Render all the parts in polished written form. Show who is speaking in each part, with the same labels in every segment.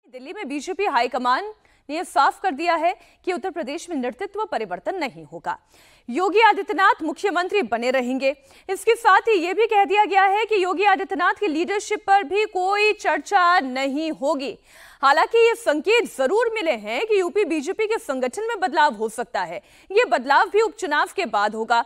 Speaker 1: दिल्ली में BJP high command ने यह साफ कर दिया है कि उत्तर प्रदेश में नेतृत्व परिवर्तन नहीं होगा। योगी आदित्यनाथ मुख्यमंत्री बने रहेंगे। इसके साथ ही यह भी कह दिया गया है कि योगी आदित्यनाथ की लीडरशिप पर भी कोई चर्चा नहीं होगी। हालांकि ये संकेत जरूर मिले हैं कि यूपी बीजेपी के संगठन में बदलाव हो सकता है। ये बदलाव भी उपचुनाव के बाद होगा।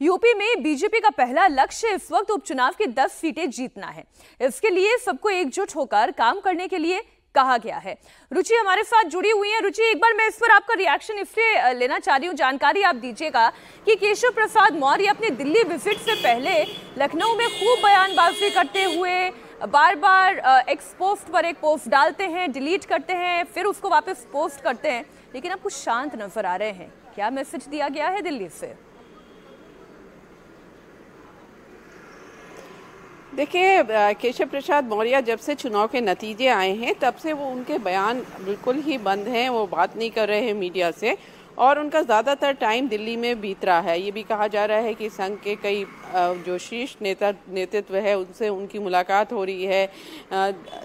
Speaker 1: यूपी में बीजेपी का पहला लक्ष्य इस वक्त उपचुनाव की 10 सीटें जीतना है। इसके लिए सबको एकजुट होकर काम करने के लिए कहा गया है। रुचि हमारे साथ जुड़ी हुई है। रुचि, एक बार मैं इस पर आपका रिएक्शन इसलिए लेना चाह रही हूँ, जानकारी आप दीजिएगा कि केशव प्रसाद मौर्य अपनी दिल्ली विजिट से पहले लखनऊ में खूब बयानबाजी करते हुए बार बार एक्स पोस्ट पर एक पोस्ट डालते हैं, डिलीट करते हैं, फिर उसको वापस पोस्ट करते हैं, लेकिन अब कुछ शांत नजर आ रहे हैं। क्या मैसेज दिया गया है दिल्ली से?
Speaker 2: देखिए, केशव प्रसाद मौर्य जब से चुनाव के नतीजे आए हैं तब से वो उनके बयान बिल्कुल ही बंद हैं। वो बात नहीं कर रहे हैं मीडिया से और उनका ज़्यादातर टाइम दिल्ली में बीत रहा है। ये भी कहा जा रहा है कि संघ के कई जो शीर्ष नेतृत्व है उनसे उनकी मुलाकात हो रही है।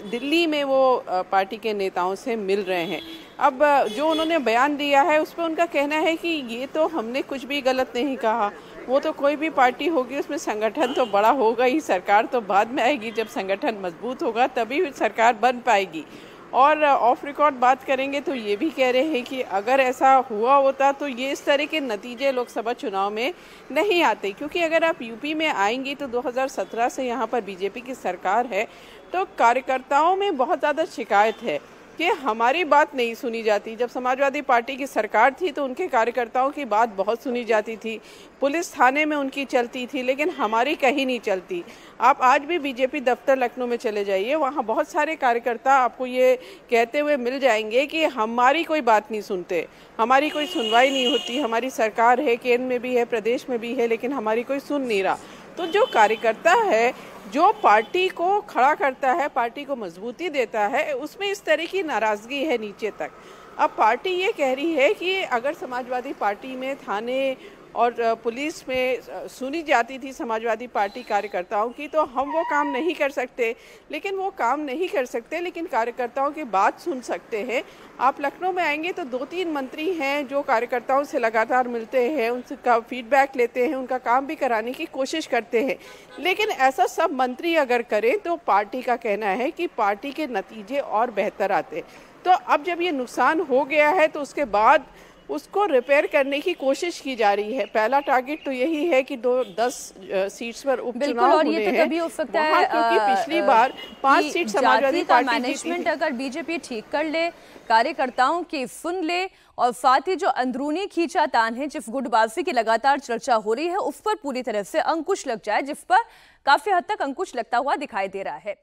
Speaker 2: दिल्ली में वो पार्टी के नेताओं से मिल रहे हैं। अब जो उन्होंने बयान दिया है उस पर उनका कहना है कि ये तो हमने कुछ भी गलत नहीं कहा। वो तो कोई भी पार्टी होगी उसमें संगठन तो बड़ा होगा ही, सरकार तो बाद में आएगी। जब संगठन मजबूत होगा तभी सरकार बन पाएगी। और ऑफ रिकॉर्ड बात करेंगे तो ये भी कह रहे हैं कि अगर ऐसा हुआ होता तो ये इस तरह के नतीजे लोकसभा चुनाव में नहीं आते, क्योंकि अगर आप यूपी में आएंगी तो 2017 से यहाँ पर बीजेपी की सरकार है, तो कार्यकर्ताओं में बहुत ज़्यादा शिकायत है कि हमारी बात नहीं सुनी जाती। जब समाजवादी पार्टी की सरकार थी तो उनके कार्यकर्ताओं की बात बहुत सुनी जाती थी, पुलिस थाने में उनकी चलती थी, लेकिन हमारी कहीं नहीं चलती। आप आज भी बीजेपी दफ्तर लखनऊ में चले जाइए, वहाँ बहुत सारे कार्यकर्ता आपको ये कहते हुए मिल जाएंगे कि हमारी कोई बात नहीं सुनते, हमारी कोई सुनवाई नहीं होती, हमारी सरकार है, केंद्र में भी है, प्रदेश में भी है, लेकिन हमारी कोई सुन नहीं रहा। तो जो कार्यकर्ता है, जो पार्टी को खड़ा करता है, पार्टी को मजबूती देता है, उसमें इस तरह की नाराज़गी है नीचे तक। अब पार्टी ये कह रही है कि अगर समाजवादी पार्टी में थाने और पुलिस में सुनी जाती थी समाजवादी पार्टी कार्यकर्ताओं की, तो हम वो काम नहीं कर सकते। लेकिन वो काम नहीं कर सकते, लेकिन कार्यकर्ताओं की बात सुन सकते हैं। आप लखनऊ में आएंगे तो 2-3 मंत्री हैं जो कार्यकर्ताओं से लगातार मिलते हैं, उनका फीडबैक लेते हैं, उनका काम भी कराने की कोशिश करते हैं। लेकिन ऐसा सब मंत्री अगर करें तो पार्टी का कहना है कि पार्टी के नतीजे और बेहतर आते। तो अब जब ये नुकसान हो गया है तो उसके बाद उसको रिपेयर करने की कोशिश की जा रही है। पहला टारगेट तो यही है कि 10 सीट्स पर उपचुनाव होने हैं।
Speaker 1: ये तो कभी हो सकता है
Speaker 2: क्योंकि पिछली बार 5 सीट समाजवादी पार्टी
Speaker 1: मैनेजमेंट अगर बीजेपी ठीक कर ले, कार्यकर्ताओं की सुन ले और साथ ही जो अंदरूनी खींचातान है, जिस गुटबाजी की लगातार चर्चा हो रही है, उस पर पूरी तरह से अंकुश लग जाए, जिस पर काफी हद तक अंकुश लगता हुआ दिखाई दे रहा है।